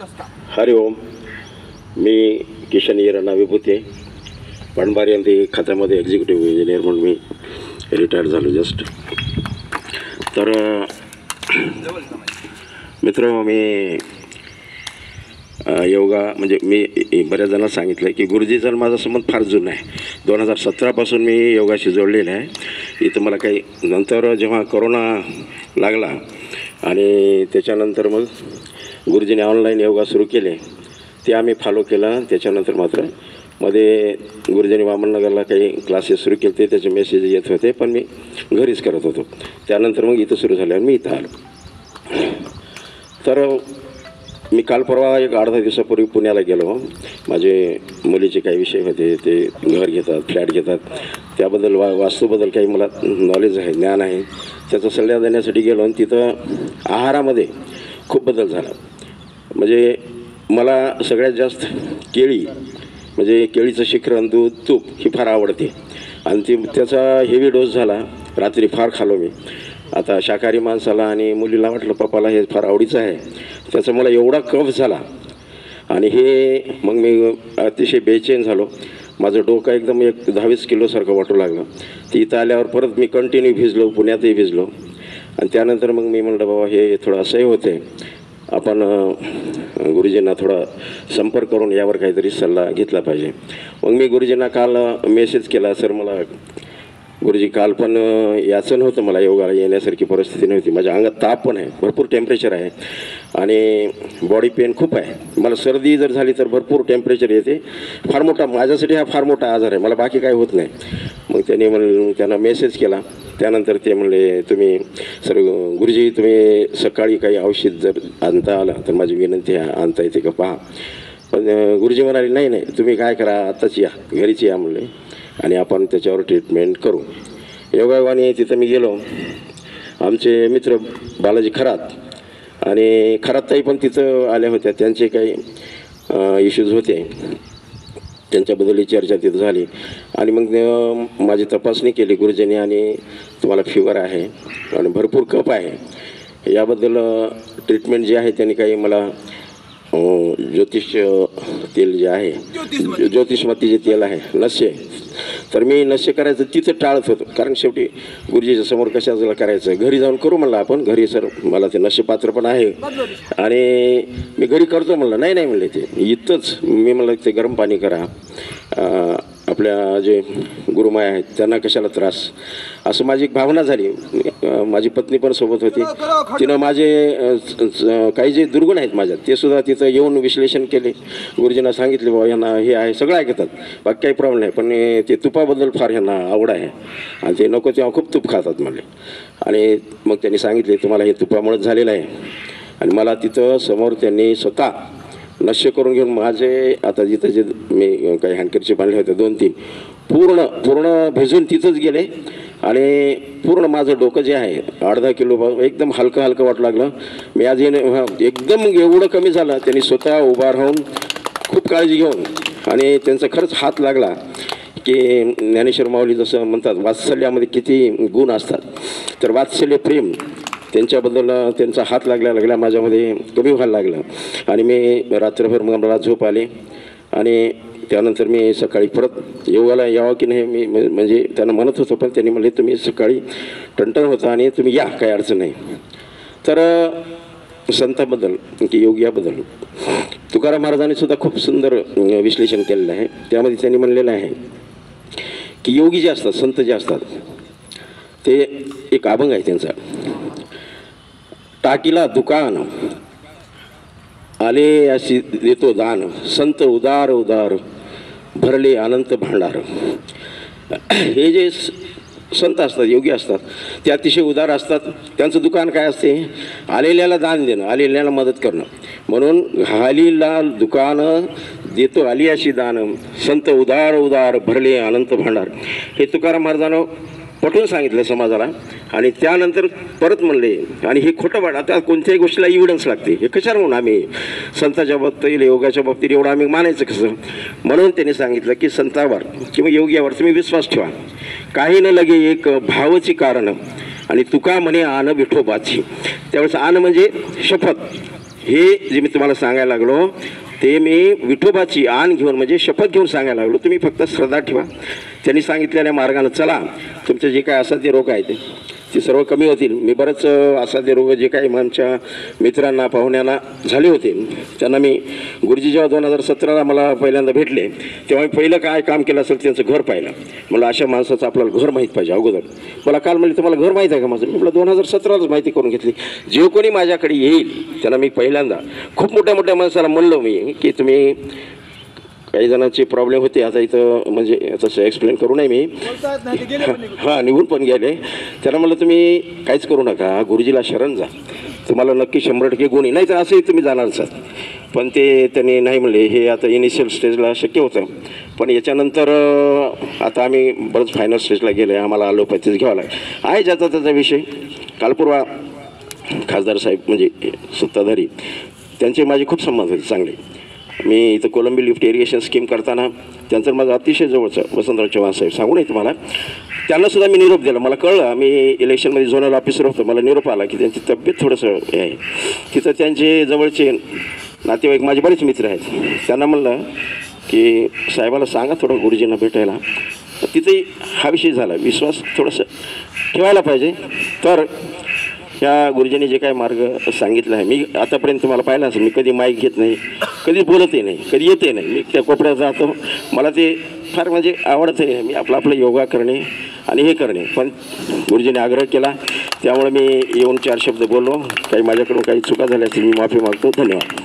हरि ओम. मी किशन येराना विभूते, पणबारी यांनी खात्यामध्ये executive engineer म्हणून मी रिटायर्ड झालो जस्ट. तर मित्र, मी योगा म्हणजे मी बऱ्याच जणांना सांगितलं की गुरुजीचा माझा संबंध फार जुना आहे. 2017पासून मी योगाशी जोडलेलं आहे. इथं मला काही नंतर जेव्हा कोरोना लागला आणि त्याच्यानंतर मग गुरुजीने ऑनलाईन योगा सुरू केले, ते आम्ही फॉलो केलं. त्याच्यानंतर मात्र मध्ये गुरुजीने वामननगरला काही क्लासेस सुरू केले ते त्याचे मेसेज येत होते, पण मी घरीच करत होतो. त्यानंतर मग इथं सुरू झाल्यावर मी इथं आलो. तर मी काल परवा एक 8-10 दिवसापूर्वी पुण्याला गेलो. माझे मुलीचे काही विषय होते, ते घर घेतात, फ्लॅट घेतात, त्याबद्दल वास्तूबद्दल काही मला नॉलेज आहे, ज्ञान आहे, त्याचा सल्ला देण्यासाठी गेलो. आणि तिथं आहारामध्ये खूप बदल झाला. म्हणजे मला सगळ्यात जास्त केळी, म्हणजे केळीचं शिखरण, दूध, तूप ही फार आवडते. आणि त्याचा हेवी डोस झाला. रात्री फार खालो मी. आता शाकाहारी माणसाला आणि मुलीला वाटलं पप्पाला हे फार आवडीचं आहे. त्याचा मला एवढा कफ झाला आणि हे मग मी अतिशय बेचैन झालो. माझं डोकं एकदम 10-20 किलोसारखं वाटू लागलं. ती इथं आल्यावर परत मी कंटिन्यू भिजलो, पुण्यातही भिजलो. आणि त्यानंतर मग मी म्हटलं बाबा हे थोडं असंही होते, आपण गुरुजींना थोडा संपर्क करून यावर काहीतरी सल्ला घेतला पाहिजे. मग मी गुरुजींना काल मेसेज केला, सर मला गुरुजी काल पण याचं नव्हतं, मला योगाला येण्यासारखी परिस्थिती नव्हती. माझ्या अंगात ताप पण आहे, भरपूर टेम्परेचर आहे आणि बॉडी पेन खूप आहे. मला सर्दी जर झाली तर भरपूर टेम्परेचर येते. फार मोठा, माझ्यासाठी हा फार मोठा आजार आहे, मला बाकी काही होत नाही. मग त्यांना मेसेज केला. त्यानंतर ते म्हणले तुम्ही सर गुरुजी तुम्ही सकाळी काही औषध जर आणता आलं तर माझी विनंती आहे, आणता येते का पहा. पण गुरुजी म्हणाले नाही नाही, तुम्ही काय करा, आत्ताच या, घरीच या म्हणले आणि आपण त्याच्यावर ट्रीटमेंट करू. योगायोगाने तिथं मी गेलो. आमचे मित्र बालाजी खरात आणि खराताई पण तिथं आल्या होत्या. त्यांचे काही इश्यूज होते, त्यांच्याबद्दल चर्चा तिथं झाली. आणि मग माझी तपासणी केली गुरुजींनी आणि तुम्हाला फिवर आहे आणि भरपूर कफ आहे. याबद्दल ट्रीटमेंट जे आहे त्यांनी काही मला ज्योतिष तेल जे आहे, ज्योतिषमती जे तेल आहे, नस्य, तर मी नस्य करायचं तिथं टाळत होतो. कारण शेवटी गुरुजीच्या समोर कशाला करायचं, घरी जाऊन करू म्हणलं आपण. घरी सर मला ते नस्य पात्र पण आहे आणि मी घरी करतो म्हणलं. नाही नाही म्हणले ते इथंच. मी म्हणलं ते गरम पाणी करा, आपल्या जे गुरुमाया आहेत त्यांना कशाला त्रास, असं माझी एक भावना झाली. माझी पत्नी पण सोबत होती. तिनं माझे काही जे दुर्गुण आहेत माझ्यात ते सुद्धा तिथं येऊन विश्लेषण केले. गुरुजींना सांगितले बाबा यांना हे आहे, सगळं ऐकतात, बाकी काही प्रॉब्लेम नाही, पण ते तुपाबद्दल फार ह्यांना आवड आहे आणि ते नको तेव्हा खूप तूप खातात म्हणले. आणि मग त्यांनी सांगितले तुम्हाला हे तुपामुळेच झालेलं आहे. आणि मला तिथं समोर त्यांनी स्वतः नश्य करून घेऊन माझे आता जिथं जे मी काही हँडकरचे बांधले होते 2-3 पूर्ण भिजून तिथंच गेले आणि पूर्ण माझं डोकं जे आहे 8-10 किलो एकदम हलकं हलकं वाटू लागलं. मी आज एकदम एवढं कमी झालं. त्यांनी स्वतः उभा राहून खूप काळजी घेऊन आणि त्यांचा खरंच हात लागला की ज्ञानेश्वर माऊली जसं म्हणतात वात्सल्यामध्ये किती गुण असतात, तर वात्सल्य प्रेम त्यांच्याबद्दल त्यांचा हात लागल्या माझ्यामध्ये कमी व्हायला लागला. आणि मी रात्रभर मला झोप आली आणि त्यानंतर मी सकाळी परत योगाला यावं की नाही मी म्हणजे त्यांना म्हणत होतो, पण त्यांनी म्हणले तुम्ही सकाळी टणटण होता आणि तुम्ही या, काही अडचण नाही. तर संतांबद्दल की योग्याबद्दल तुकाराम महाराजांनी सुद्धा खूप सुंदर विश्लेषण केलेलं आहे. त्यामध्ये त्यांनी म्हणलेलं आहे की योगी जे असतात, संत जे असतात, ते एक अभंग आहे त्यांचा, टाकीला दुकान आले अशी देतो दान, संत उदार उदार भरले अनंत भांडार. हे जे संत असतात, योगी असतात, ते अतिशय उदार असतात. त्यांचं दुकान काय असते, आलेल्याला दान देणं, आलेल्याला मदत करणं. म्हणून घालीला दुकान देतो आली अशी दान, संत उदार उदार भरले अनंत भांडार. हे तुकाराम महाराजांना पटवून सांगितलं समाजाला. आणि त्यानंतर परत म्हणले, आणि हे खोटं वाट, आता कोणत्याही गोष्टीला इव्हिडन्स लागते, हे कशाला म्हणून आम्ही संतांच्या बाबतीत योगाच्या बाबतीत एवढं आम्ही मानायचं कसं. म्हणून त्यांनी सांगितलं की संतावर किंवा योग्यावर तुम्ही विश्वास ठेवा, काही न लगे एक भावची कारण आणि तुका म्हणे आन विठोबाची. त्यावेळेस आन म्हणजे शपथ, हे जे मी तुम्हाला सांगायला लागलो ते मी विठोबाची आण घेऊन म्हणजे शपथ घेऊन सांगायला लागलो. तुम्ही फक्त श्रद्धा ठेवा, त्यांनी सांगितलेल्या मार्गाने चला, तुमचे जे काय असाध्य रोग आहेत ते सर्व कमी होतील. मी बरेच असाध्य रोग जे काही आमच्या मित्रांना पाहुण्यांना झाले होते त्यांना मी गुरुजी जेव्हा 2017ला मला पहिल्यांदा भेटले तेव्हा मी पहिलं काय काम केलं असेल त्यांचं घर पाहिलं. मला अशा माणसाचं आपल्याला घर माहीत पाहिजे अगोदर. मला काल म्हणले तुम्हाला घर माहीत आहे का माझं? मी म्हटलं 2017लाच माहिती करून घेतली. जे कोणी माझ्याकडे येईल त्यांना मी पहिल्यांदा खूप मोठ्या मोठ्या माणसाला म्हणलो मी की तुम्ही काही जणांचे प्रॉब्लेम होते आता इथं म्हणजे तसं एक्सप्लेन करू नये मी, हां निघून पण गेले. त्यांना म्हणलं तुम्ही काहीच करू नका, गुरुजीला शरण जा, तुम्हाला नक्की 100% गुण नाही तर असंही तुम्ही जाणार असाल. पण ते त्यांनी नाही म्हणले. हे आता इनिशियल स्टेजला शक्य होतं, पण याच्यानंतर आता आम्ही बरंच फायनल स्टेजला गेलो आहे. आम्हाला ॲलोपॅथीच घ्यावं लागेल आहे ज्याचा त्याचा विषय. कालपूर्वा खासदार साहेब म्हणजे सत्ताधारी त्यांचे माझे खूप संबंध होते चांगले. मी इथं कोलंबी लिफ्ट इरिगेशन स्कीम करताना त्यांचं माझं अतिशय जवळचं वसंतराव चव्हाण साहेब सांगू नये तुम्हाला, त्यांनासुद्धा मी निरोप दिला. मला कळलं मी इलेक्शनमध्ये झोनल ऑफिसर होतो, मला निरोप आला की त्यांची तब्येत थोडंसं हे आहे. तिथं त्यांचे जवळचे नातेवाईक माझे बरेच मित्र आहेत. त्यांना म्हणलं की साहेबाला सांगा थोडं गुरुजींना भेटायला. तिथेही हा विषय झाला. विश्वास थोडंसं ठेवायला पाहिजे. तर ह्या गुरुजींनी जे काय मार्ग सांगितला आहे, मी आतापर्यंत तुम्हाला पाहिलं असेल मी कधी माईक घेत नाही, कधी बोलतही नाही, कधी येते नाही. मी त्या कोपऱ्यात जातो, मला ते फार म्हणजे आवडतं आहे. मी आपलं योगा करणे आणि हे करणे. पण गुरुजींनी आग्रह केला त्यामुळे मी येऊन 4 शब्द बोललो. काही माझ्याकडून काही चुका झाल्या असतील मी माफी मागतो. धन्यवाद.